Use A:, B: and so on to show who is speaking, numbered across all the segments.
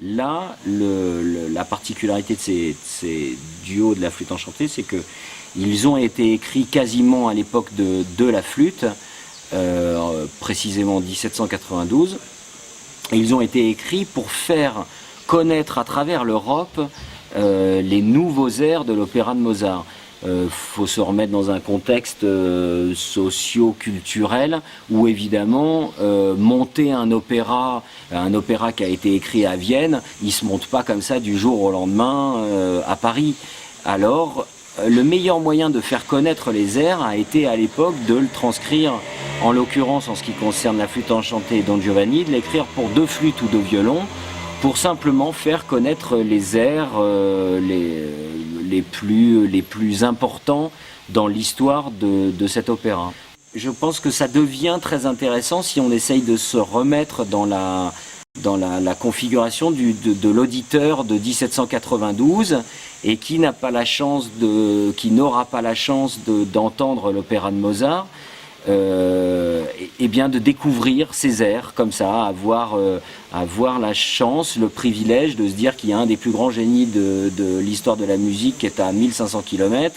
A: Là, la particularité de ces duos de la flûte enchantée, c'est qu'ils ont été écrits quasiment à l'époque de la flûte, précisément en 1792. Et ils ont été écrits pour faire connaître à travers l'Europe les nouveaux airs de l'opéra de Mozart. Faut se remettre dans un contexte socio-culturel où évidemment monter un opéra qui a été écrit à Vienne, il se monte pas comme ça du jour au lendemain à Paris. Alors le meilleur moyen de faire connaître les airs a été à l'époque de le transcrire, en l'occurrence en ce qui concerne la flûte enchantée et Don Giovanni, de l'écrire pour 2 flûtes ou 2 violons, pour simplement faire connaître les airs les plus importants dans l'histoire de cet opéra. Je pense que ça devient très intéressant si on essaye de se remettre dans la configuration de l'auditeur de 1792 et qui n'aura pas la chance d'entendre l'opéra de Mozart. Et bien de découvrir ces airs comme ça, avoir la chance, le privilège de se dire qu'il y a un des plus grands génies de l'histoire de la musique qui est à 1500 km,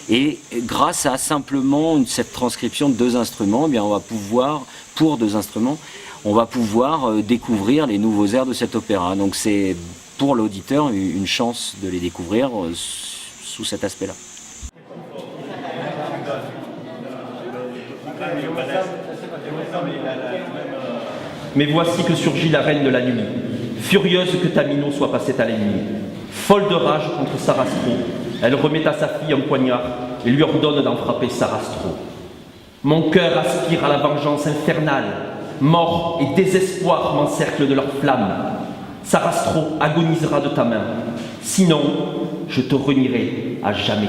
A: et grâce à simplement cette transcription de 2 instruments, eh bien on va pouvoir, pour 2 instruments, on va pouvoir découvrir les nouveaux airs de cet opéra. Donc c'est pour l'auditeur une chance de les découvrir sous cet aspect-là.
B: Mais voici que surgit la reine de la nuit, furieuse que Tamino soit passée à l'ennemi. Folle de rage contre Sarastro, elle remet à sa fille un poignard et lui ordonne d'en frapper Sarastro. Mon cœur aspire à la vengeance infernale, mort et désespoir m'encerclent de leurs flammes. Sarastro agonisera de ta main, sinon je te renierai à jamais.